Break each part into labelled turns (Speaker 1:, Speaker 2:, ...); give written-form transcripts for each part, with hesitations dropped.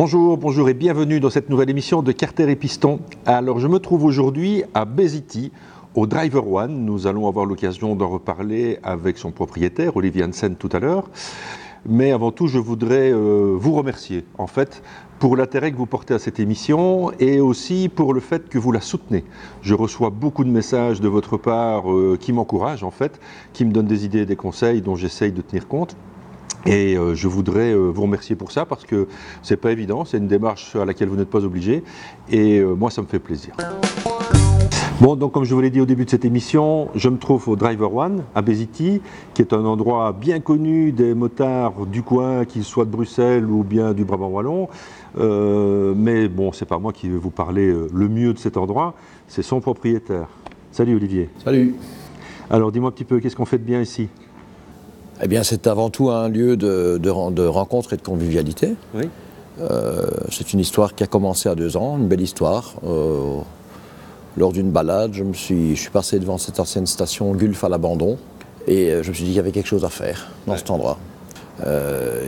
Speaker 1: Bonjour, bonjour et bienvenue dans cette nouvelle émission de Carter et Piston. Alors je me trouve aujourd'hui à Bay City, au Driver One. Nous allons avoir l'occasion d'en reparler avec son propriétaire, Olivier Hansen, tout à l'heure. Mais avant tout, je voudrais vous remercier, en fait, pour l'intérêt que vous portez à cette émission et aussi pour le fait que vous la soutenez. Je reçois beaucoup de messages de votre part qui m'encouragent, en fait, qui me donnent des idées et des conseils dont j'essaye de tenir compte. Et je voudrais vous remercier pour ça parce que c'est pas évident, c'est une démarche à laquelle vous n'êtes pas obligé et moi ça me fait plaisir. Bon, donc comme je vous l'ai dit au début de cette émission, je me trouve au Driver One à Bay City, qui est un endroit bien connu des motards du coin, qu'ils soient de Bruxelles ou bien du Brabant wallon. Mais bon, c'est pas moi qui vais vous parler le mieux de cet endroit, c'est son propriétaire. Salut Olivier.
Speaker 2: Salut.
Speaker 1: Alors dis-moi un petit peu, qu'est-ce qu'on fait de bien ici ?
Speaker 2: Eh bien, c'est avant tout un lieu de rencontre et de convivialité.
Speaker 1: Oui.
Speaker 2: C'est une histoire qui a commencé à 2 ans, une belle histoire. Lors d'une balade, je suis passé devant cette ancienne station Gulf à l'abandon et je me suis dit qu'il y avait quelque chose à faire dans cet endroit.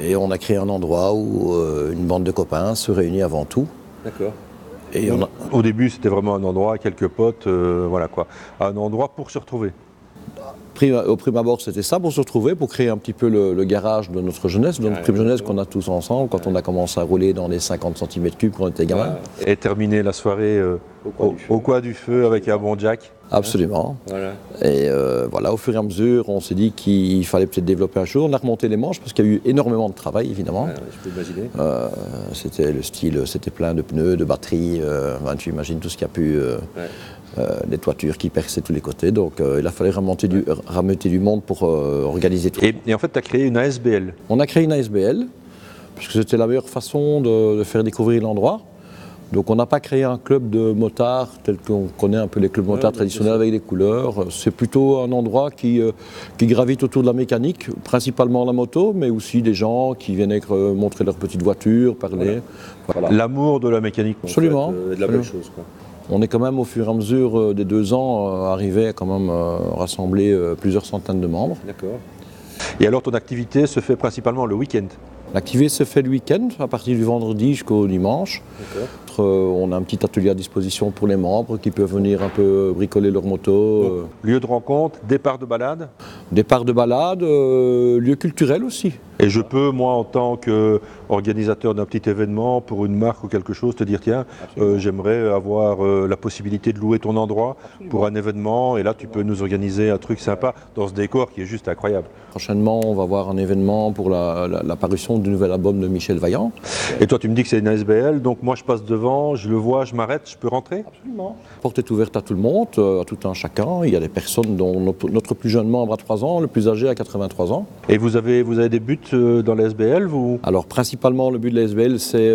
Speaker 2: Et on a créé un endroit où une bande de copains se réunit avant tout.
Speaker 1: D'accord.
Speaker 2: Et
Speaker 1: Au début, c'était vraiment un endroit, quelques potes, voilà quoi. Un endroit pour se retrouver.
Speaker 2: Au prime abord, c'était ça, pour se retrouver, pour créer un petit peu le garage de notre jeunesse, de notre prime jeunesse qu'on a tous ensemble quand on a commencé à rouler dans les 50 cm3 quand on était gamin.
Speaker 1: Et terminer la soirée au coin du feu avec un bon jack.
Speaker 2: Absolument.
Speaker 1: Voilà.
Speaker 2: Et voilà, au fur et à mesure, on s'est dit qu'il fallait peut-être développer un jour. On a remonté les manches parce qu'il y a eu énormément de travail, évidemment.
Speaker 1: Je peux imaginer.
Speaker 2: C'était le style, c'était plein de pneus, de batteries. Tu imagines tout ce qu'il y a pu. Les toitures qui perçaient de tous les côtés, donc il a fallu rameuter du monde pour organiser tout.
Speaker 1: Et en fait, tu as créé une ASBL.
Speaker 2: On a créé une ASBL, puisque c'était la meilleure façon de faire découvrir l'endroit. Donc on n'a pas créé un club de motards tel qu'on connaît un peu les clubs motards traditionnels avec des couleurs. C'est plutôt un endroit qui gravite autour de la mécanique, principalement la moto, mais aussi des gens qui viennent montrer leur petite voiture, parler.
Speaker 1: Voilà. L'amour de la mécanique.
Speaker 2: Absolument.
Speaker 1: En fait, de la belle chose, quoi.
Speaker 2: On est quand même au fur et à mesure des 2 ans arrivé à quand même rassembler plusieurs centaines de membres.
Speaker 1: D'accord. Et alors ton activité se fait principalement le week-end ?
Speaker 2: L'activité se fait le week-end, à partir du vendredi jusqu'au dimanche. On a un petit atelier à disposition pour les membres qui peuvent venir un peu bricoler leur moto.
Speaker 1: Donc, lieu de rencontre, départ de balade ?
Speaker 2: Départ de balade, lieu culturel aussi.
Speaker 1: Et je peux, moi, en tant qu'organisateur d'un petit événement pour une marque ou quelque chose, te dire, tiens, j'aimerais avoir la possibilité de louer ton endroit pour un événement, et là, tu peux nous organiser un truc sympa dans ce décor qui est juste incroyable.
Speaker 2: Prochainement, on va avoir un événement pour la parution du nouvel album de Michel Vaillant.
Speaker 1: Et toi, tu me dis que c'est une ASBL, donc moi, je passe devant, je le vois, je m'arrête, je peux rentrer ?
Speaker 2: Absolument. La porte est ouverte à tout le monde, à tout un chacun. Il y a des personnes dont notre plus jeune membre a 3 ans, le plus âgé a 83 ans.
Speaker 1: Et vous avez des buts dans l'ASBL, vous ?
Speaker 2: Alors principalement le but de l'ASBL, c'est,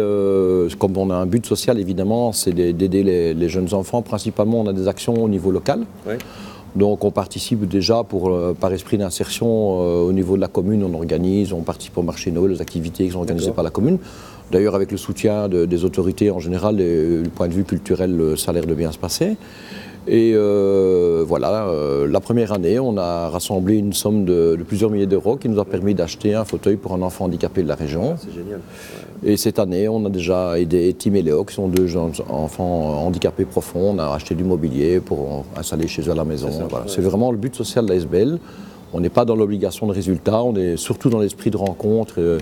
Speaker 2: comme on a un but social évidemment, c'est d'aider les jeunes enfants. Principalement on a des actions au niveau local.
Speaker 1: Oui.
Speaker 2: Donc on participe déjà par esprit d'insertion au niveau de la commune, on participe au marché Noël, aux activités qui sont organisées par la commune. D'ailleurs avec le soutien des autorités en général, du point de vue culturel, ça a l'air de bien se passer. Et voilà, la première année, on a rassemblé une somme de plusieurs milliers d'euros qui nous a permis d'acheter un fauteuil pour un enfant handicapé de la région.
Speaker 1: C'est génial.
Speaker 2: Et cette année, on a déjà aidé Tim et Léo, qui sont 2 jeunes enfants handicapés profonds. On a acheté du mobilier pour installer chez eux à la maison. Voilà. C'est vraiment le but social de l'ASBL. On n'est pas dans l'obligation de résultat, on est surtout dans l'esprit de rencontre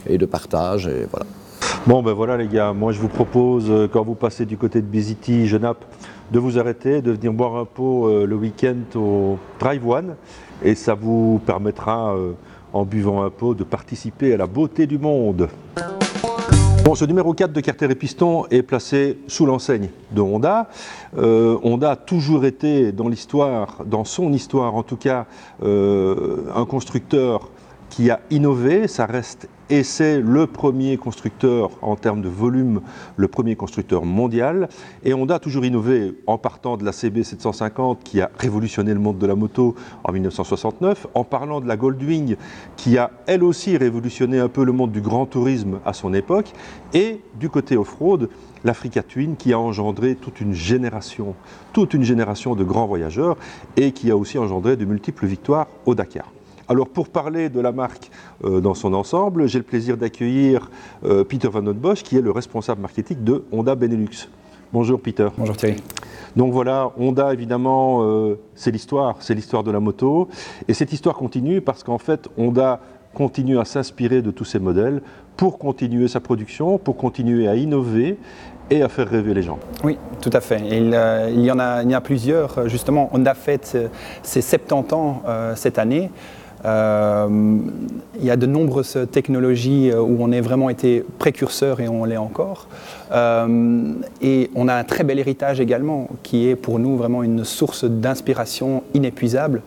Speaker 2: et de partage. Et voilà.
Speaker 1: Bon ben voilà les gars, moi je vous propose quand vous passez du côté de Bay City, Genappe, de vous arrêter, de venir boire un pot le week-end au Drive One et ça vous permettra en buvant un pot de participer à la beauté du monde. Bon, ce numéro 4 de Carter et Piston est placé sous l'enseigne de Honda. Honda a toujours été dans l'histoire, dans son histoire en tout cas, un constructeur qui a innové, ça reste et c'est le premier constructeur en termes de volume, le premier constructeur mondial. Et Honda a toujours innové en partant de la CB 750 qui a révolutionné le monde de la moto en 1969, en parlant de la Goldwing qui a elle aussi révolutionné un peu le monde du grand tourisme à son époque, et du côté off-road, l'Africa Twin qui a engendré toute une génération de grands voyageurs et qui a aussi engendré de multiples victoires au Dakar. Alors pour parler de la marque dans son ensemble, j'ai le plaisir d'accueillir Peter Van den Bosch, qui est le responsable marketing de Honda Benelux. Bonjour Peter.
Speaker 3: Bonjour Thierry.
Speaker 1: Donc voilà, Honda évidemment, c'est l'histoire de la moto. Et cette histoire continue parce qu'en fait, Honda continue à s'inspirer de tous ces modèles pour continuer sa production, pour continuer à innover et à faire rêver les gens.
Speaker 3: Oui, tout à fait. Il y en a plusieurs. Justement, Honda fête ses 70 ans cette année. Il y a de nombreuses technologies où on a vraiment été précurseur et on l'est encore. Et on a un très bel héritage également qui est pour nous vraiment une source d'inspiration inépuisable.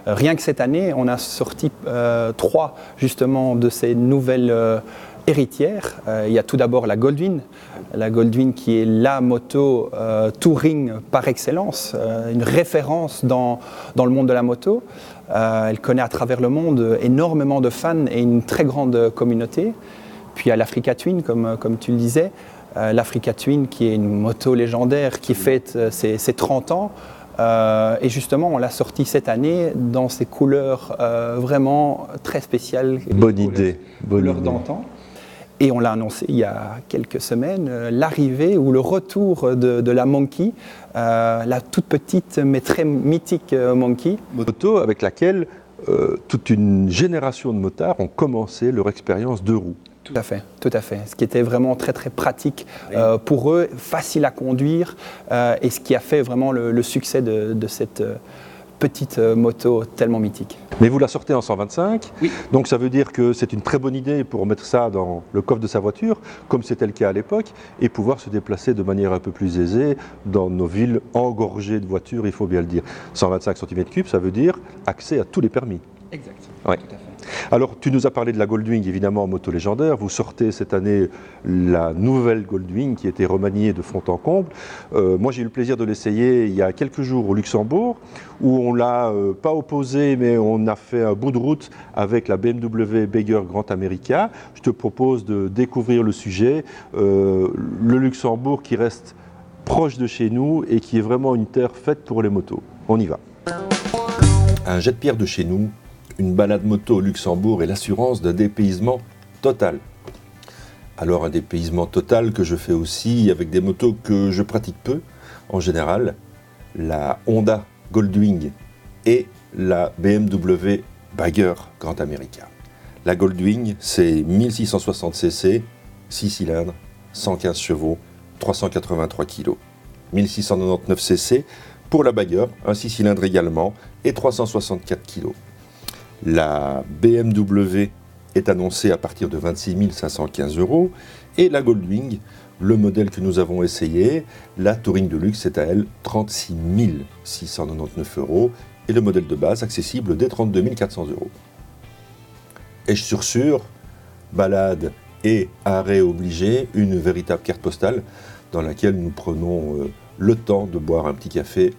Speaker 3: Rien que cette année, on a sorti 3 justement de ces nouvelles héritières. Il y a tout d'abord la Goldwing qui est la moto touring par excellence, une référence dans le monde de la moto. Elle connaît à travers le monde énormément de fans et une très grande communauté. Puis il y a l'Africa Twin, comme tu le disais, l'Africa Twin qui est une moto légendaire qui fête ses 30 ans. Et justement, on l'a sorti cette année dans ses couleurs vraiment très spéciales.
Speaker 1: Bonne idée.
Speaker 3: Couleurs d'antan. Et on l'a annoncé il y a quelques semaines, l'arrivée ou le retour de la Monkey, la toute petite mais très mythique Monkey.
Speaker 1: Moto avec laquelle toute une génération de motards ont commencé leur expérience 2 roues.
Speaker 3: Tout à fait, tout à fait. Ce qui était vraiment très très pratique pour eux, facile à conduire et ce qui a fait vraiment le succès de cette petite moto tellement mythique.
Speaker 1: Mais vous la sortez en 125,
Speaker 3: oui.
Speaker 1: Donc ça veut dire que c'est une très bonne idée pour mettre ça dans le coffre de sa voiture, comme c'était le cas à l'époque, et pouvoir se déplacer de manière un peu plus aisée dans nos villes engorgées de voitures, il faut bien le dire. 125 cm3, ça veut dire accès à tous les permis.
Speaker 3: Exact,
Speaker 1: ouais.
Speaker 3: Tout à fait.
Speaker 1: Alors, tu nous as parlé de la Goldwing, évidemment, en moto légendaire. Vous sortez cette année la nouvelle Goldwing qui a été remaniée de fond en comble. Moi, j'ai eu le plaisir de l'essayer il y a quelques jours au Luxembourg, où on ne l'a pas opposé, mais on a fait un bout de route avec la BMW Bagger Grand America. Je te propose de découvrir le sujet. Le Luxembourg qui reste proche de chez nous et qui est vraiment une terre faite pour les motos. On y va. Un jet de pierre de chez nous. Une balade moto au Luxembourg et l'assurance d'un dépaysement total. Alors un dépaysement total que je fais aussi avec des motos que je pratique peu, en général, la Honda Goldwing et la BMW Bagger Grand America. La Goldwing, c'est 1660 cc, 6 cylindres, 115 chevaux, 383 kg. 1699 cc pour la Bagger, un 6 cylindres également, et 364 kg. La BMW est annoncée à partir de 26 515 € et la Goldwing, le modèle que nous avons essayé, la Touring de luxe, est à elle 36 699 € et le modèle de base accessible dès 32 400 €. Ai-je sur sûr, balade et arrêt obligé, une véritable carte postale dans laquelle nous prenons le temps de boire un petit café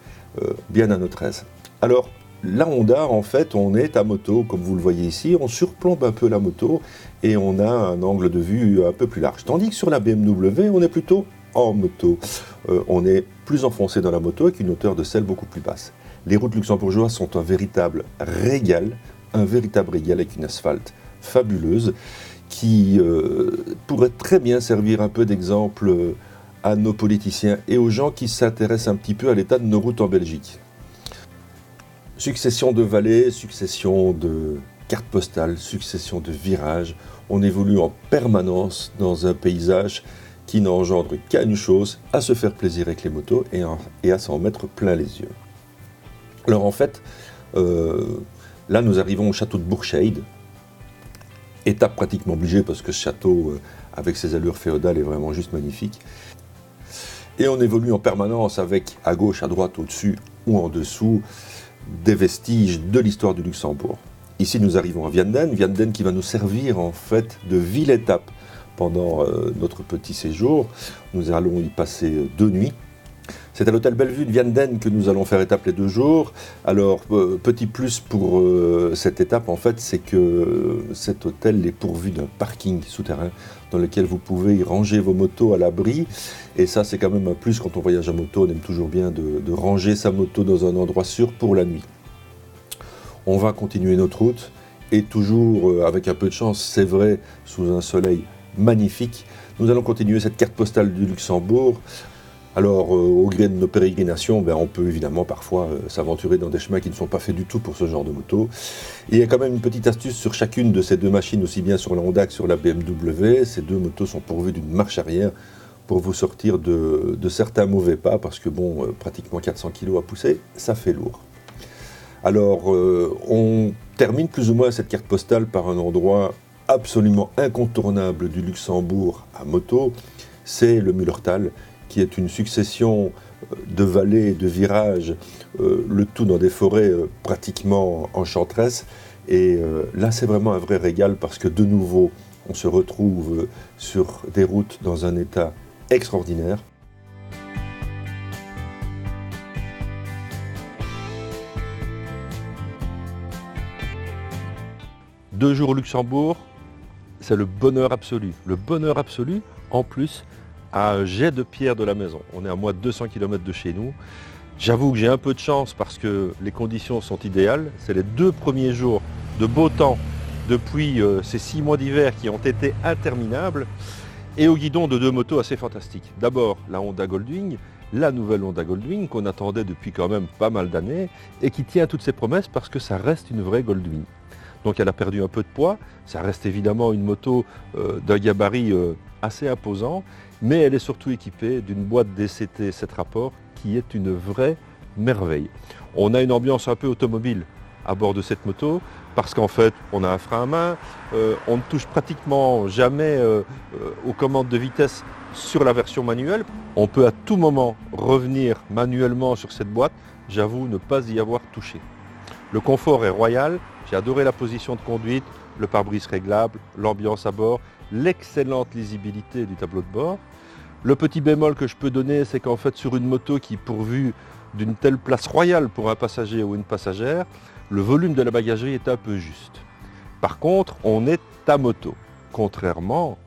Speaker 1: bien à notre aise. Alors, la Honda, en fait, on est à moto, comme vous le voyez ici, on surplombe un peu la moto et on a un angle de vue un peu plus large. Tandis que sur la BMW, on est plutôt en moto. On est plus enfoncé dans la moto avec une hauteur de selle beaucoup plus basse. Les routes luxembourgeoises sont un véritable régal avec une asphalte fabuleuse qui pourrait très bien servir un peu d'exemple à nos politiciens et aux gens qui s'intéressent un petit peu à l'état de nos routes en Belgique. Succession de vallées, succession de cartes postales, succession de virages. On évolue en permanence dans un paysage qui n'engendre qu'à une chose, à se faire plaisir avec les motos et à s'en mettre plein les yeux. Alors en fait, là nous arrivons au château de Burscheid. Étape pratiquement obligée parce que ce château, avec ses allures féodales, est vraiment juste magnifique. Et on évolue en permanence avec, à gauche, à droite, au-dessus ou en dessous, des vestiges de l'histoire du Luxembourg. Ici, nous arrivons à Vianden qui va nous servir en fait de ville-étape pendant notre petit séjour. Nous allons y passer 2 nuits. C'est à l'hôtel Bellevue de Vianden que nous allons faire étape les 2 jours. Alors, petit plus pour cette étape, en fait, c'est que cet hôtel est pourvu d'un parking souterrain dans lequel vous pouvez y ranger vos motos à l'abri. Et ça, c'est quand même un plus quand on voyage à moto. On aime toujours bien de ranger sa moto dans un endroit sûr pour la nuit. On va continuer notre route et toujours avec un peu de chance, c'est vrai, sous un soleil magnifique. Nous allons continuer cette carte postale du Luxembourg. Alors, au gré de nos pérégrinations, on peut évidemment parfois s'aventurer dans des chemins qui ne sont pas faits du tout pour ce genre de moto. Et il y a quand même une petite astuce sur chacune de ces deux machines, aussi bien sur la Honda que sur la BMW. Ces deux motos sont pourvues d'une marche arrière pour vous sortir de certains mauvais pas, parce que pratiquement 400 kg à pousser, ça fait lourd. Alors, on termine plus ou moins cette carte postale par un endroit absolument incontournable du Luxembourg à moto, c'est le Mullertal, qui est une succession de vallées, de virages, le tout dans des forêts pratiquement enchanteresses. Et là, c'est vraiment un vrai régal, parce que de nouveau, on se retrouve sur des routes dans un état extraordinaire. Deux jours au Luxembourg, c'est le bonheur absolu. Le bonheur absolu, en plus, à un jet de pierre de la maison. On est à moins de 200 km de chez nous. J'avoue que j'ai un peu de chance parce que les conditions sont idéales. C'est les 2 premiers jours de beau temps depuis ces 6 mois d'hiver qui ont été interminables, et au guidon de 2 motos assez fantastiques. D'abord la Honda Goldwing, la nouvelle Honda Goldwing qu'on attendait depuis quand même pas mal d'années et qui tient toutes ses promesses parce que ça reste une vraie Goldwing. Donc elle a perdu un peu de poids, ça reste évidemment une moto d'un gabarit assez imposant, mais elle est surtout équipée d'une boîte DCT 7 rapports qui est une vraie merveille. On a une ambiance un peu automobile à bord de cette moto, parce qu'en fait on a un frein à main, on ne touche pratiquement jamais aux commandes de vitesse sur la version manuelle. On peut à tout moment revenir manuellement sur cette boîte, j'avoue ne pas y avoir touché. Le confort est royal, j'ai adoré la position de conduite, le pare-brise réglable, l'ambiance à bord, l'excellente lisibilité du tableau de bord. Le petit bémol que je peux donner, c'est qu'en fait sur une moto qui est pourvue d'une telle place royale pour un passager ou une passagère, le volume de la bagagerie est un peu juste. Par contre, on est à moto, contrairement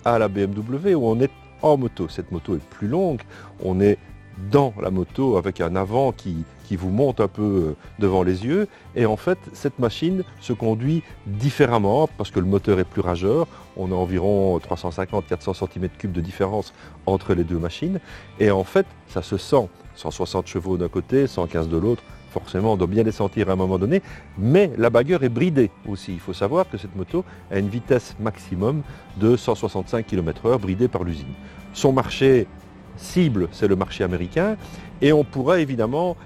Speaker 1: à la BMW où on est en moto. Cette moto est plus longue, on est dans la moto avec un avant qui vous monte un peu devant les yeux, et en fait cette machine se conduit différemment parce que le moteur est plus rageur. On a environ 350-400 cm3 de différence entre les deux machines, et en fait ça se sent. 160 chevaux d'un côté, 115 de l'autre, forcément on doit bien les sentir à un moment donné, mais la bagueur est bridée aussi. Il faut savoir que cette moto a une vitesse maximum de 165 km/h bridée par l'usine. Son marché cible, c'est le marché américain, et on pourra évidemment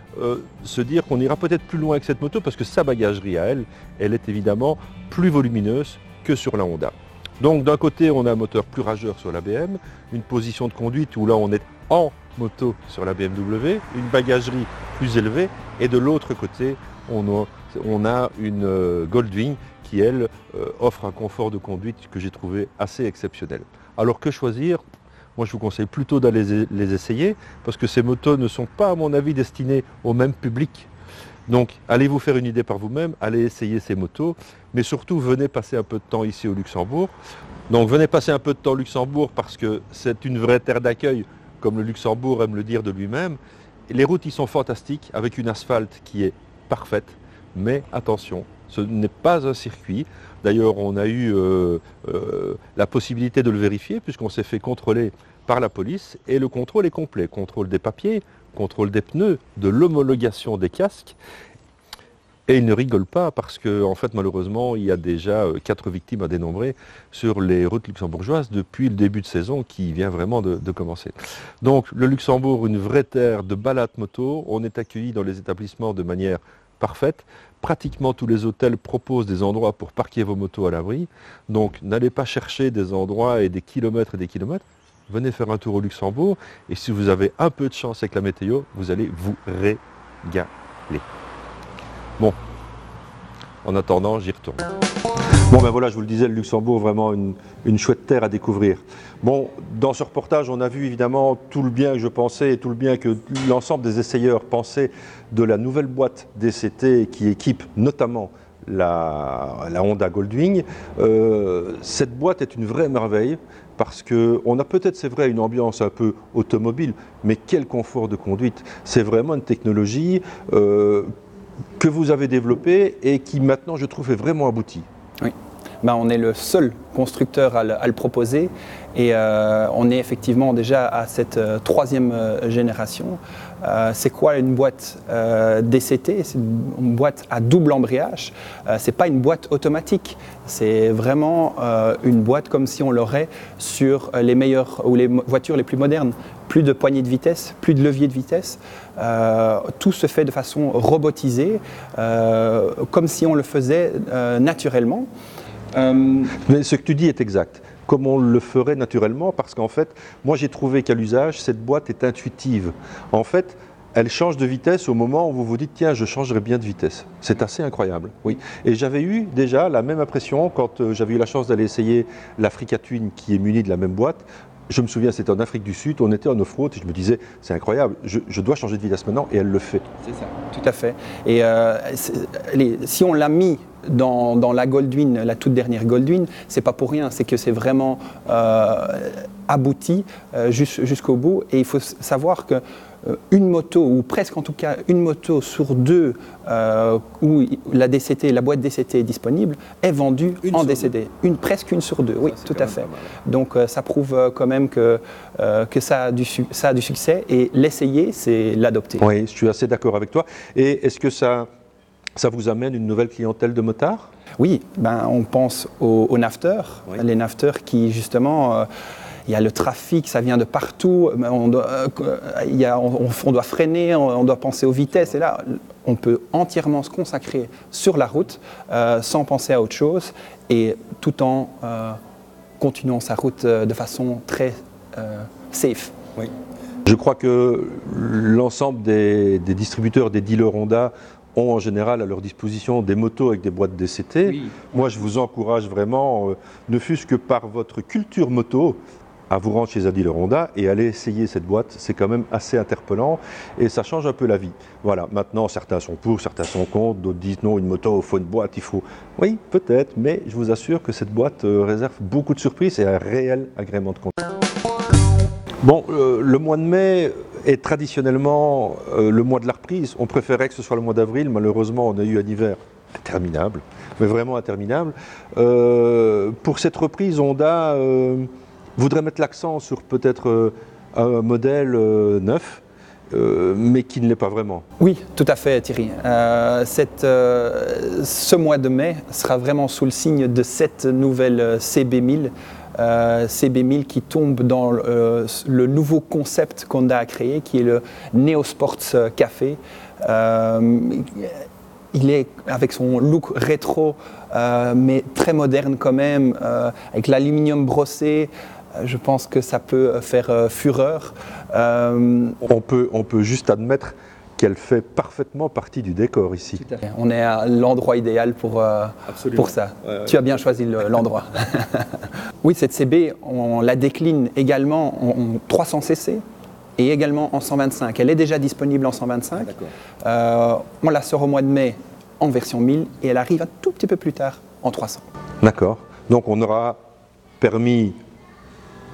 Speaker 1: se dire qu'on ira peut-être plus loin avec cette moto parce que sa bagagerie à elle, elle est évidemment plus volumineuse que sur la Honda. Donc d'un côté on a un moteur plus rageur sur la BM, une position de conduite où là on est en moto sur la BMW, une bagagerie plus élevée, et de l'autre côté on a une Goldwing qui elle offre un confort de conduite que j'ai trouvé assez exceptionnel. Alors que choisir ? Moi, je vous conseille plutôt d'aller les essayer, parce que ces motos ne sont pas, à mon avis, destinées au même public. Donc, allez vous faire une idée par vous-même, allez essayer ces motos, mais surtout, venez passer un peu de temps ici au Luxembourg. Donc, venez passer un peu de temps au Luxembourg, parce que c'est une vraie terre d'accueil, comme le Luxembourg aime le dire de lui-même. Les routes y sont fantastiques, avec une asphalte qui est parfaite, mais attention, ce n'est pas un circuit. D'ailleurs, on a eu la possibilité de le vérifier puisqu'on s'est fait contrôler par la police, et le contrôle est complet. Contrôle des papiers, contrôle des pneus, de l'homologation des casques. Et ils ne rigolent pas parce que, en fait, malheureusement, il y a déjà 4 victimes à dénombrer sur les routes luxembourgeoises depuis le début de saison qui vient vraiment de commencer. Donc, le Luxembourg, une vraie terre de balade moto. On est accueilli dans les établissements de manière parfaite. Pratiquement tous les hôtels proposent des endroits pour parquer vos motos à l'abri. Donc n'allez pas chercher des endroits et des kilomètres. Venez faire un tour au Luxembourg, et si vous avez un peu de chance avec la météo, vous allez vous régaler. Bon, en attendant, j'y retourne. Bon ben voilà, je vous le disais, le Luxembourg, vraiment une chouette terre à découvrir. Bon, dans ce reportage, on a vu évidemment tout le bien que je pensais et tout le bien que l'ensemble des essayeurs pensaient de la nouvelle boîte DCT qui équipe notamment la Honda Goldwing. Cette boîte est une vraie merveille parce qu'on a peut-être, c'est vrai, une ambiance un peu automobile, mais quel confort de conduite. C'est vraiment une technologie que vous avez développé et qui maintenant, je trouve, est vraiment abouti.
Speaker 3: Oui. Ben, on est le seul constructeur à le proposer et on est effectivement déjà à cette troisième génération. C'est quoi une boîte DCT? C'est une boîte à double embrayage. C'est pas une boîte automatique. C'est vraiment une boîte comme si on l'aurait sur les meilleures ou les voitures les plus modernes. Plus de poignées de vitesse, plus de levier de vitesse. Tout se fait de façon robotisée, comme si on le faisait naturellement.
Speaker 1: Mais ce que tu dis est exact, comme on le ferait naturellement, parce qu'en fait, moi j'ai trouvé qu'à l'usage, cette boîte est intuitive. En fait, elle change de vitesse au moment où vous vous dites « tiens, je changerai bien de vitesse ». C'est assez incroyable, oui. Et j'avais eu déjà la même impression quand j'avais eu la chance d'aller essayer l'Africa Twin qui est munie de la même boîte. Je me souviens, c'était en Afrique du Sud, on était en off-road et je me disais, c'est incroyable, je dois changer de vitesse maintenant et elle le fait.
Speaker 3: C'est ça, tout à fait. Et si on l'a mis dans la Goldwing, la toute dernière Goldwing, c'est pas pour rien, c'est que c'est vraiment abouti jusqu'au bout. Et il faut savoir que une moto, ou presque en tout cas une moto sur deux où la DCT, la boîte DCT est disponible, est vendue en DCT. Presque une sur deux, oui, tout à fait. Donc ça prouve quand même que ça a du succès et l'essayer, c'est l'adopter.
Speaker 1: Oui, je suis assez d'accord avec toi. Et est-ce que ça vous amène une nouvelle clientèle de motards?
Speaker 3: Oui, on pense aux nafteurs, oui. Les nafteurs qui justement... il y a le trafic, ça vient de partout, on doit freiner, on doit penser aux vitesses. Et là, on peut entièrement se consacrer sur la route sans penser à autre chose et tout en continuant sa route de façon très safe.
Speaker 1: Oui. Je crois que l'ensemble des distributeurs, des dealers Honda ont en général à leur disposition des motos avec des boîtes DCT. Oui. Moi, je vous encourage vraiment, ne fût-ce que par votre culture moto, à vous rendre chez un dealer Honda et aller essayer cette boîte. C'est quand même assez interpellant et ça change un peu la vie. Voilà, maintenant certains sont pour, certains sont contre, d'autres disent non, une moto, il faut une boîte, il faut... Oui, peut-être, mais je vous assure que cette boîte réserve beaucoup de surprises et un réel agrément de conduite. Bon, le mois de mai est traditionnellement le mois de la reprise. On préférait que ce soit le mois d'avril, malheureusement on a eu un hiver interminable, mais vraiment interminable. Pour cette reprise, Honda... voudrais mettre l'accent sur peut-être un modèle neuf, mais qui ne l'est pas vraiment.
Speaker 3: Oui, tout à fait Thierry. Ce mois de mai sera vraiment sous le signe de cette nouvelle CB1000. CB1000 qui tombe dans le nouveau concept qu'Honda a créé, qui est le Neo Sports Café. Il est avec son look rétro, mais très moderne quand même, avec l'aluminium brossé. Je pense que ça peut faire fureur.
Speaker 1: On peut juste admettre qu'elle fait parfaitement partie du décor ici.
Speaker 3: Tout à fait. On est à l'endroit idéal pour ça. Ouais. Tu as bien choisi l'endroit. Oui, cette CB, on la décline également en 300 cc et également en 125. Elle est déjà disponible en 125. On la sort au mois de mai en version 1000 et elle arrive un tout petit peu plus tard en 300.
Speaker 1: D'accord. Donc on aura permis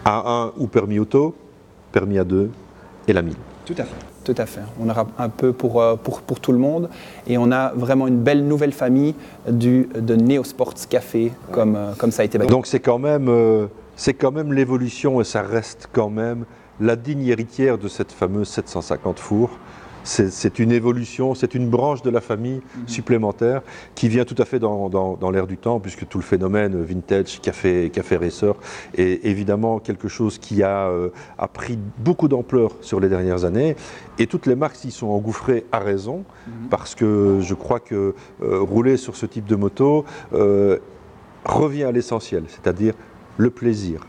Speaker 1: A1 ou permis auto, permis A2 et la 1000.
Speaker 3: Tout à fait. Tout à fait. On aura un peu pour tout le monde et on a vraiment une belle nouvelle famille de Neo Sports Café comme ça a été bâti.
Speaker 1: Donc c'est quand même l'évolution et ça reste quand même la digne héritière de cette fameuse 750 fours. C'est une évolution, c'est une branche de la famille supplémentaire qui vient tout à fait dans l'air du temps puisque tout le phénomène vintage, café racer est évidemment quelque chose qui a pris beaucoup d'ampleur sur les dernières années et toutes les marques s'y sont engouffrées à raison parce que je crois que rouler sur ce type de moto revient à l'essentiel, c'est-à-dire le plaisir.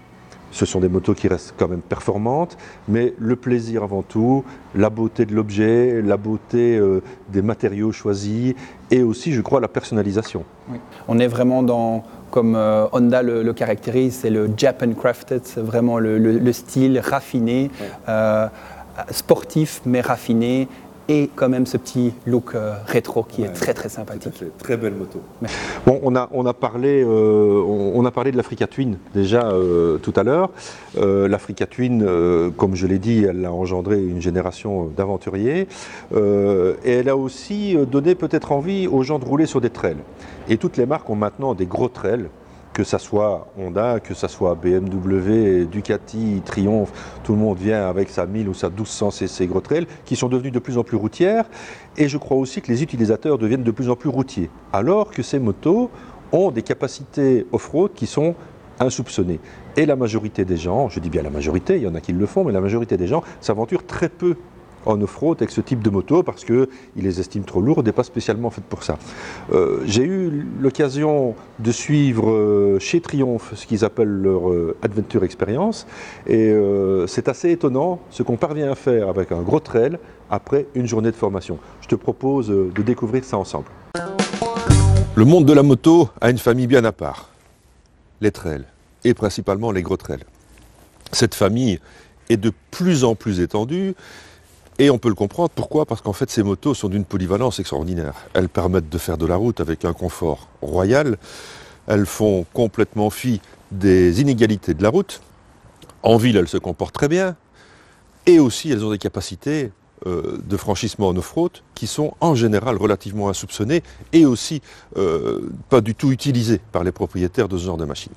Speaker 1: Ce sont des motos qui restent quand même performantes, mais le plaisir avant tout, la beauté de l'objet, la beauté des matériaux choisis et aussi, je crois, la personnalisation.
Speaker 3: Oui. On est vraiment dans, comme Honda le caractérise, c'est le Japan Crafted, c'est vraiment le style raffiné, sportif mais raffiné et quand même ce petit look rétro qui est très très sympathique.
Speaker 1: Très belle moto. Bon, on a parlé de l'Africa Twin déjà tout à l'heure. L'Africa Twin, comme je l'ai dit, elle a engendré une génération d'aventuriers et elle a aussi donné peut-être envie aux gens de rouler sur des trails. Et toutes les marques ont maintenant des gros trails, que ça soit Honda, que ça soit BMW, Ducati, Triumph, tout le monde vient avec sa 1000 ou sa 1200 cc gros trails qui sont devenus de plus en plus routières. Et je crois aussi que les utilisateurs deviennent de plus en plus routiers, alors que ces motos ont des capacités off-road qui sont insoupçonnées. Et la majorité des gens, je dis bien la majorité, il y en a qui le font, mais la majorité des gens s'aventurent très peu en off-road avec ce type de moto parce qu'ils les estiment trop lourdes et pas spécialement faites pour ça. J'ai eu l'occasion de suivre chez Triumph ce qu'ils appellent leur Adventure Experience et c'est assez étonnant ce qu'on parvient à faire avec un gros trail après une journée de formation. Je te propose de découvrir ça ensemble. Le monde de la moto a une famille bien à part, les trails et principalement les gros trails. Cette famille est de plus en plus étendue. Et on peut le comprendre, pourquoi ? Parce qu'en fait ces motos sont d'une polyvalence extraordinaire. Elles permettent de faire de la route avec un confort royal, elles font complètement fi des inégalités de la route, en ville elles se comportent très bien, et aussi elles ont des capacités de franchissement en off-road qui sont en général relativement insoupçonnées et aussi pas du tout utilisées par les propriétaires de ce genre de machines.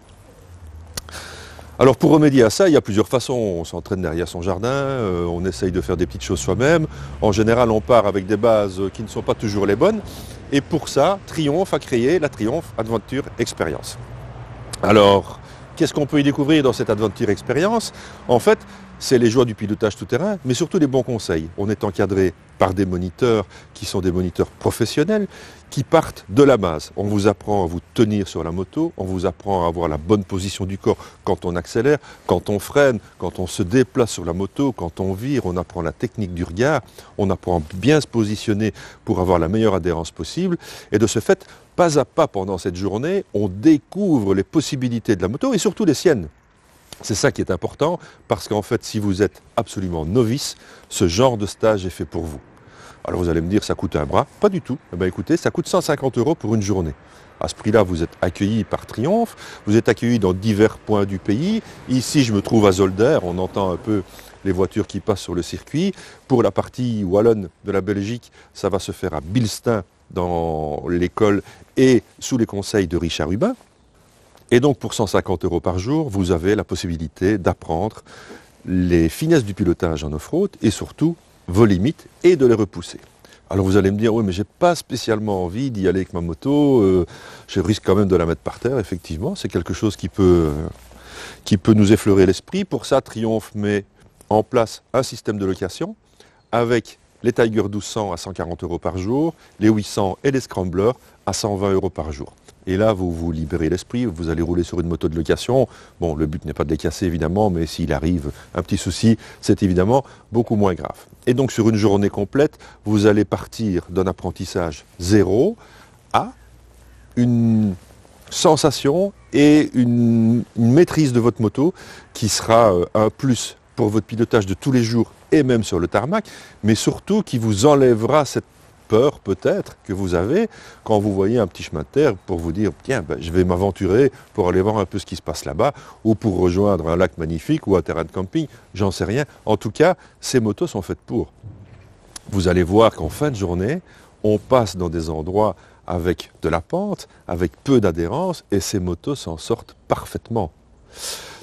Speaker 1: Alors pour remédier à ça, il y a plusieurs façons. On s'entraîne derrière son jardin, on essaye de faire des petites choses soi-même. En général, on part avec des bases qui ne sont pas toujours les bonnes. Et pour ça, Triumph a créé la Triumph Adventure Experience. Alors, qu'est-ce qu'on peut y découvrir dans cette Adventure Experience ? En fait, c'est les joies du pilotage tout-terrain, mais surtout les bons conseils. On est encadré par des moniteurs qui sont des moniteurs professionnels qui partent de la base. On vous apprend à vous tenir sur la moto, on vous apprend à avoir la bonne position du corps quand on accélère, quand on freine, quand on se déplace sur la moto, quand on vire, on apprend la technique du regard, on apprend à bien se positionner pour avoir la meilleure adhérence possible. Et de ce fait, pas à pas pendant cette journée, on découvre les possibilités de la moto et surtout les siennes. C'est ça qui est important, parce qu'en fait, si vous êtes absolument novice, ce genre de stage est fait pour vous. Alors vous allez me dire, ça coûte un bras. Pas du tout. Eh bien, écoutez, ça coûte 150 € pour une journée. À ce prix-là, vous êtes accueilli par Triumph, vous êtes accueilli dans divers points du pays. Ici, je me trouve à Zolder, on entend un peu les voitures qui passent sur le circuit. Pour la partie wallonne de la Belgique, ça va se faire à Bilstein, dans l'école et sous les conseils de Richard Hubin. Et donc pour 150 € par jour, vous avez la possibilité d'apprendre les finesses du pilotage en off-road et surtout vos limites et de les repousser. Alors vous allez me dire, oui mais j'ai pas spécialement envie d'y aller avec ma moto, je risque quand même de la mettre par terre, effectivement, c'est quelque chose qui peut nous effleurer l'esprit. Pour ça, Triumph met en place un système de location avec les Tiger 1200 à 140 € par jour, les 800 et les Scramblers à 120 € par jour. Et là, vous vous libérez l'esprit, vous allez rouler sur une moto de location. Bon, le but n'est pas de les casser, évidemment, mais s'il arrive un petit souci, c'est évidemment beaucoup moins grave. Et donc, sur une journée complète, vous allez partir d'un apprentissage zéro à une sensation et une maîtrise de votre moto qui sera un plus pour votre pilotage de tous les jours et même sur le tarmac, mais surtout qui vous enlèvera cette peur peut-être que vous avez quand vous voyez un petit chemin de terre pour vous dire tiens je vais m'aventurer pour aller voir un peu ce qui se passe là-bas ou pour rejoindre un lac magnifique ou un terrain de camping, j'en sais rien. En tout cas, ces motos sont faites pour. Vous allez voir qu'en fin de journée, on passe dans des endroits avec de la pente, avec peu d'adhérence et ces motos s'en sortent parfaitement.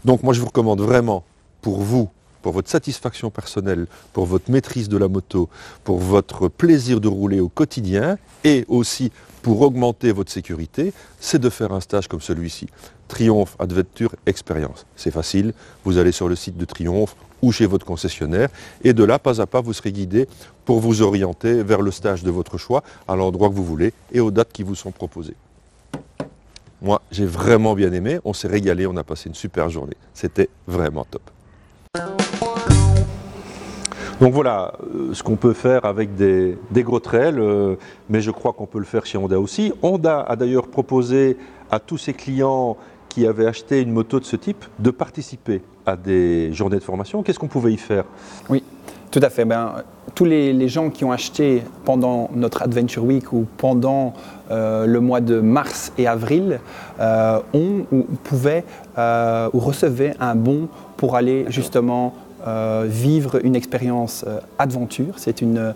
Speaker 1: Donc moi je vous recommande vraiment pour vous, pour votre satisfaction personnelle, pour votre maîtrise de la moto, pour votre plaisir de rouler au quotidien et aussi pour augmenter votre sécurité, c'est de faire un stage comme celui-ci. Triumph Adventure Experience. C'est facile, vous allez sur le site de Triumph ou chez votre concessionnaire et de là, pas à pas, vous serez guidé pour vous orienter vers le stage de votre choix, à l'endroit que vous voulez et aux dates qui vous sont proposées. Moi, j'ai vraiment bien aimé, on s'est régalé, on a passé une super journée. C'était vraiment top. Donc voilà ce qu'on peut faire avec des gros trails, mais je crois qu'on peut le faire chez Honda aussi. Honda a d'ailleurs proposé à tous ses clients qui avaient acheté une moto de ce type de participer à des journées de formation. Qu'est-ce qu'on pouvait y faire ?
Speaker 3: Oui, Tout à fait. Tous les gens qui ont acheté pendant notre Adventure Week ou pendant le mois de mars et avril ont ou pouvaient ou recevaient un bon pour aller justement vivre une expérience aventure. C'est une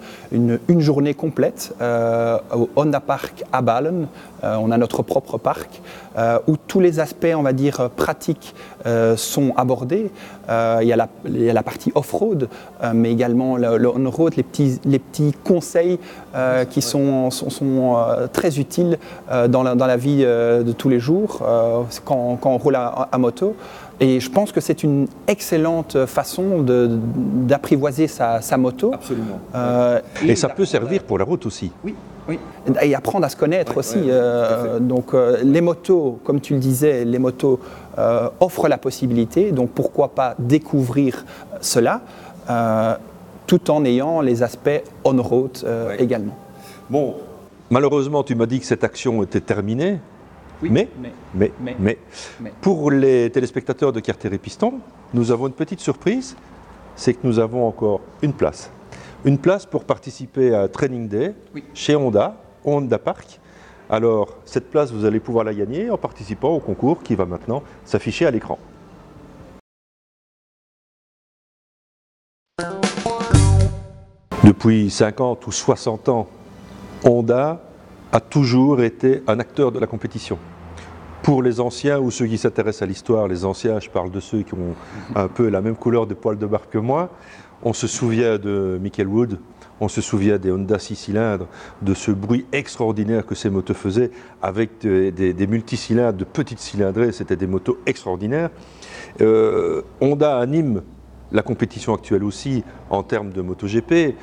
Speaker 3: journée complète au Honda Park à Balen. On a notre propre parc où tous les aspects, on va dire, pratiques sont abordés. Il y a la partie off-road, mais également le on-road, les petits conseils qui sont très utiles dans la vie de tous les jours quand on roule à moto. Et je pense que c'est une excellente façon d'apprivoiser sa moto.
Speaker 1: Absolument. Et ça peut servir pour la route aussi.
Speaker 3: Oui. Et apprendre à se connaître aussi. Donc les motos, comme tu le disais, les motos offrent la possibilité. Donc pourquoi pas découvrir cela tout en ayant les aspects on-road également.
Speaker 1: Bon, malheureusement, tu m'as dit que cette action était terminée.
Speaker 3: Oui,
Speaker 1: mais, pour les téléspectateurs de Carter et Piston, nous avons une petite surprise, c'est que nous avons encore une place. Une place pour participer à un Training Day chez Honda, au Honda Park. Alors, cette place, vous allez pouvoir la gagner en participant au concours qui va maintenant s'afficher à l'écran. Depuis 50 ou 60 ans, Honda a toujours été un acteur de la compétition. Pour les anciens ou ceux qui s'intéressent à l'histoire, les anciens, je parle de ceux qui ont un peu la même couleur de poil de barbe que moi, on se souvient de Michael Wood, on se souvient des Honda 6 cylindres, de ce bruit extraordinaire que ces motos faisaient avec des multicylindres, de petites cylindrées, c'était des motos extraordinaires. Honda anime la compétition actuelle aussi en termes de MotoGP.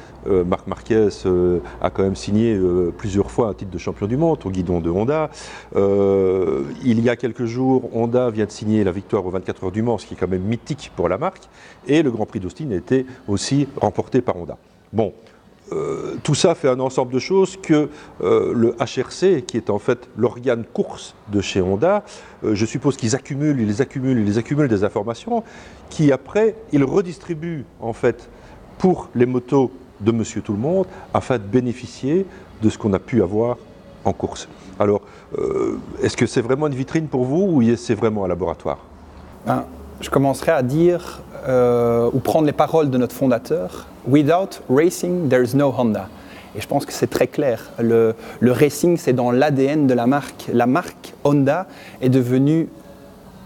Speaker 1: Marc Marquez a quand même signé plusieurs fois un titre de champion du monde au guidon de Honda. Il y a quelques jours, Honda vient de signer la victoire aux 24 heures du Mans, ce qui est quand même mythique pour la marque. Et le Grand Prix d'Austin a été aussi remporté par Honda. Bon, tout ça fait un ensemble de choses que le HRC, qui est en fait l'organe course de chez Honda, je suppose qu'ils accumulent des informations qui après, ils redistribuent en fait pour les motos de Monsieur Tout-le-Monde afin de bénéficier de ce qu'on a pu avoir en course. Alors, est-ce que c'est vraiment une vitrine pour vous ou c'est vraiment un laboratoire?
Speaker 3: Je commencerai à dire ou prendre les paroles de notre fondateur. Without racing, there is no Honda. Et je pense que c'est très clair. Le racing, c'est dans l'ADN de la marque. La marque Honda est devenue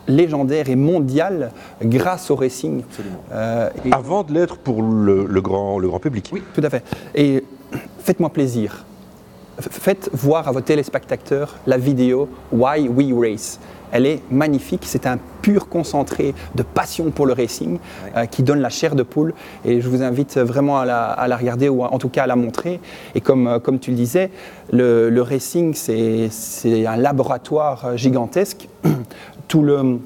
Speaker 3: légendaire et mondiale grâce au racing.
Speaker 1: Avant de l'être pour le grand public.
Speaker 3: Oui, tout à fait. Et faites-moi plaisir. Faites voir à vos téléspectateurs la vidéo Why We Race. Elle est magnifique, c'est un pur concentré de passion pour le racing qui donne la chair de poule et je vous invite vraiment à la regarder ou en tout cas à la montrer. Et comme tu le disais, le racing c'est un laboratoire gigantesque. Tout le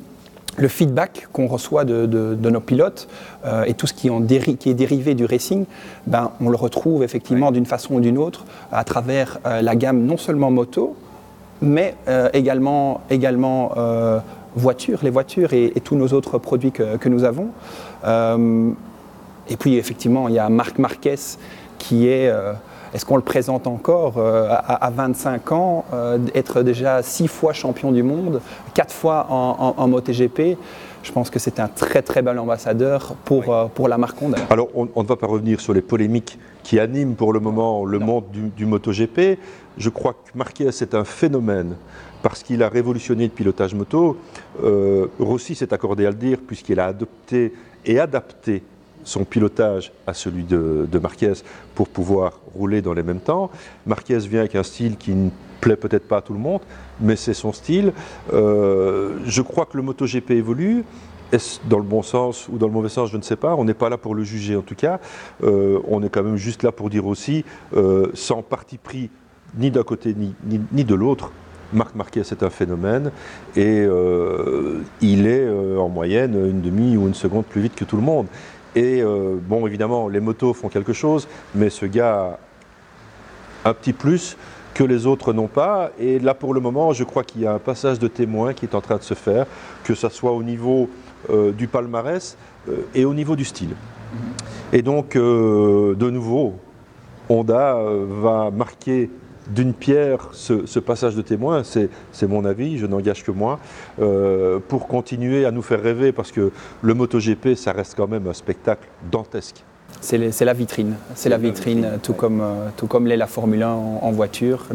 Speaker 3: feedback qu'on reçoit de nos pilotes et tout ce qui est dérivé du racing, on le retrouve effectivement d'une façon ou d'une autre à travers la gamme non seulement moto, mais également voitures, les voitures et tous nos autres produits que nous avons. Et puis effectivement, il y a Marc Marquez qui est-ce qu'on le présente encore à 25 ans, être déjà 6 fois champion du monde, 4 fois en MotoGP. Je pense que c'est un très très bel ambassadeur pour la marque Honda.
Speaker 1: Alors on ne va pas revenir sur les polémiques qui animent pour le moment le monde du MotoGP. Je crois que Marquez est un phénomène parce qu'il a révolutionné le pilotage moto. Rossi s'est accordé à le dire puisqu'il a adopté et adapté son pilotage à celui de Marquez pour pouvoir rouler dans les mêmes temps. Marquez vient avec un style qui ne plaît peut-être pas à tout le monde, mais c'est son style. Je crois que le MotoGP évolue. Est-ce dans le bon sens ou dans le mauvais sens, je ne sais pas. On n'est pas là pour le juger en tout cas. On est quand même juste là pour dire aussi, sans parti pris ni d'un côté ni de l'autre, Marc Marquez est un phénomène et il est en moyenne une demi ou une seconde plus vite que tout le monde. Et bon, évidemment, les motos font quelque chose, mais ce gars a un petit plus que les autres n'ont pas. Et là, pour le moment, je crois qu'il y a un passage de témoin qui est en train de se faire, que ce soit au niveau du palmarès et au niveau du style. Et donc, de nouveau, Honda va marquer d'une pierre ce passage de témoin, c'est mon avis, je n'engage que moi, pour continuer à nous faire rêver, parce que le MotoGP, ça reste quand même un spectacle dantesque.
Speaker 3: C'est la vitrine, tout comme l'est la Formule 1 en voiture.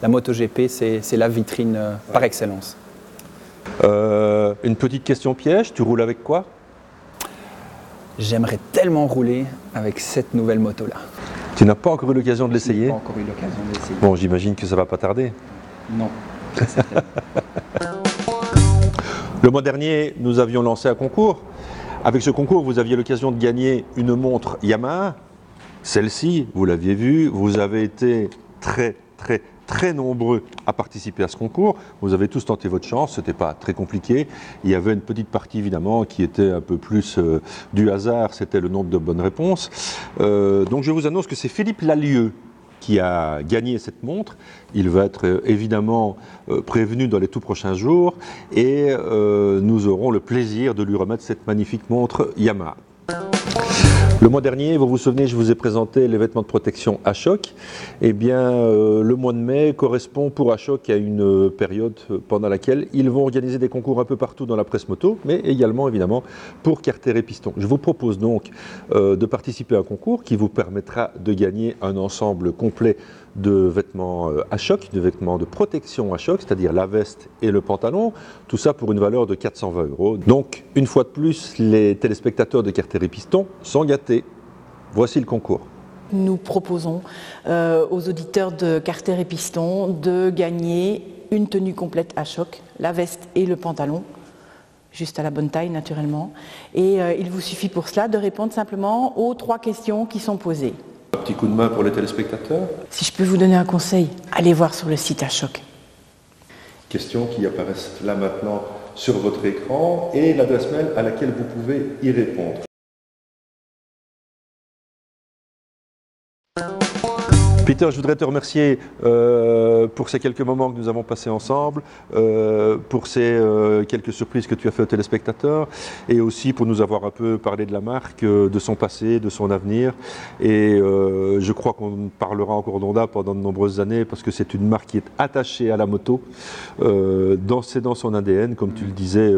Speaker 3: La MotoGP, c'est la vitrine par excellence.
Speaker 1: Une petite question piège, tu roules avec quoi?
Speaker 3: J'aimerais tellement rouler avec cette nouvelle moto-là.
Speaker 1: Tu n'as pas encore eu l'occasion de l'essayer?
Speaker 3: Je n'ai pas encore eu l'occasion de l'essayer.
Speaker 1: Bon, j'imagine que ça ne va pas tarder.
Speaker 3: Non.
Speaker 1: Le mois dernier, nous avions lancé un concours. Avec ce concours, vous aviez l'occasion de gagner une montre Yamaha. Celle-ci, vous l'aviez vue, vous avez été très nombreux à participer à ce concours. Vous avez tous tenté votre chance, ce n'était pas très compliqué. Il y avait une petite partie évidemment qui était un peu plus du hasard, c'était le nombre de bonnes réponses. Donc je vous annonce que c'est Philippe Lallieu qui a gagné cette montre. Il va être évidemment prévenu dans les tout prochains jours et nous aurons le plaisir de lui remettre cette magnifique montre Yamaha. Le mois dernier, vous vous souvenez, je vous ai présenté les vêtements de protection Ashok. Eh bien, le mois de mai correspond pour Ashok à une période pendant laquelle ils vont organiser des concours un peu partout dans la presse moto, mais également évidemment pour Carter et Piston. Je vous propose donc de participer à un concours qui vous permettra de gagner un ensemble complet de vêtements Ashok, de vêtements de protection Ashok, c'est-à-dire la veste et le pantalon, tout ça pour une valeur de 420 €. Donc, une fois de plus, les téléspectateurs de Carter et Piston sont gâtés. Voici le concours.
Speaker 4: Nous proposons aux auditeurs de Carter et Piston de gagner une tenue complète Ashok, la veste et le pantalon, juste à la bonne taille naturellement. Et il vous suffit pour cela de répondre simplement aux 3 questions qui sont posées.
Speaker 1: Un petit coup de main pour les téléspectateurs.
Speaker 4: Si je peux vous donner un conseil, allez voir sur le site Ashok.
Speaker 1: Questions qui apparaissent là maintenant sur votre écran et l'adresse mail à laquelle vous pouvez y répondre. Peter, je voudrais te remercier pour ces quelques moments que nous avons passés ensemble, pour ces quelques surprises que tu as fait aux téléspectateurs et aussi pour nous avoir un peu parlé de la marque, de son passé, de son avenir. Et je crois qu'on parlera encore d'Honda pendant de nombreuses années parce que c'est une marque qui est attachée à la moto, c'est dans son ADN, comme tu le disais,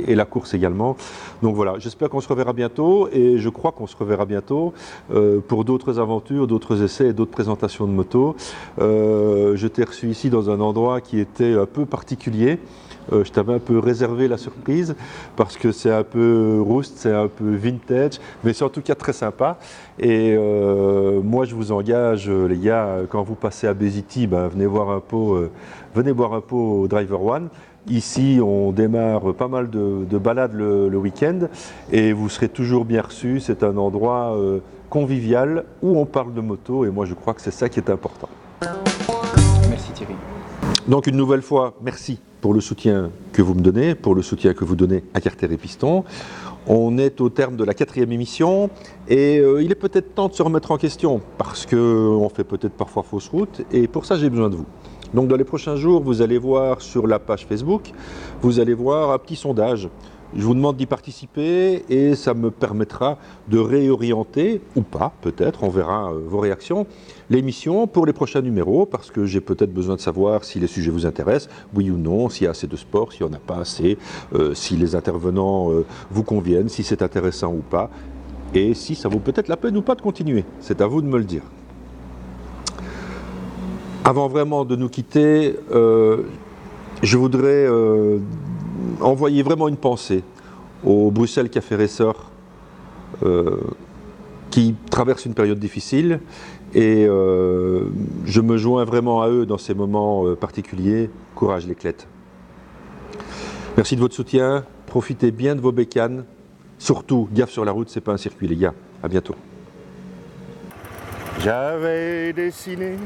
Speaker 1: et la course également. Donc voilà, j'espère qu'on se reverra bientôt et je crois qu'on se reverra bientôt pour d'autres aventures, d'autres essais et d'autres présentations de moto. Je t'ai reçu ici dans un endroit qui était un peu particulier. Je t'avais un peu réservé la surprise parce que c'est un peu roost, c'est un peu vintage, mais c'est en tout cas très sympa. Et moi, je vous engage, les gars, quand vous passez à Bay City, venez boire un pot au Driver One. Ici, on démarre pas mal de balades le week-end et vous serez toujours bien reçus. C'est un endroit convivial où on parle de moto et moi, je crois que c'est ça qui est important.
Speaker 3: Merci Thierry.
Speaker 1: Donc une nouvelle fois, merci pour le soutien que vous me donnez, pour le soutien que vous donnez à Carter et Piston. On est au terme de la 4e émission et il est peut-être temps de se remettre en question parce qu'on fait peut-être parfois fausse route et pour ça j'ai besoin de vous. Donc dans les prochains jours, vous allez voir sur la page Facebook, vous allez voir un petit sondage. Je vous demande d'y participer et ça me permettra de réorienter, ou pas peut-être, on verra vos réactions, l'émission pour les prochains numéros parce que j'ai peut-être besoin de savoir si les sujets vous intéressent, oui ou non, s'il y a assez de sport, s'il n'y en a pas assez, si les intervenants vous conviennent, si c'est intéressant ou pas, et si ça vaut peut-être la peine ou pas de continuer. C'est à vous de me le dire. Avant vraiment de nous quitter, je voudrais envoyer vraiment une pensée au Bruxelles Café Racer qui traverse une période difficile et je me joins vraiment à eux dans ces moments particuliers. Courage les clettes. Merci de votre soutien, profitez bien de vos bécanes, surtout gaffe sur la route, c'est pas un circuit les gars, à bientôt.
Speaker 5: J'avais dessiné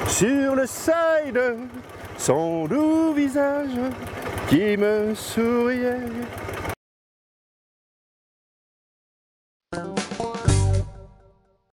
Speaker 5: sur le side son doux visage qui me souriait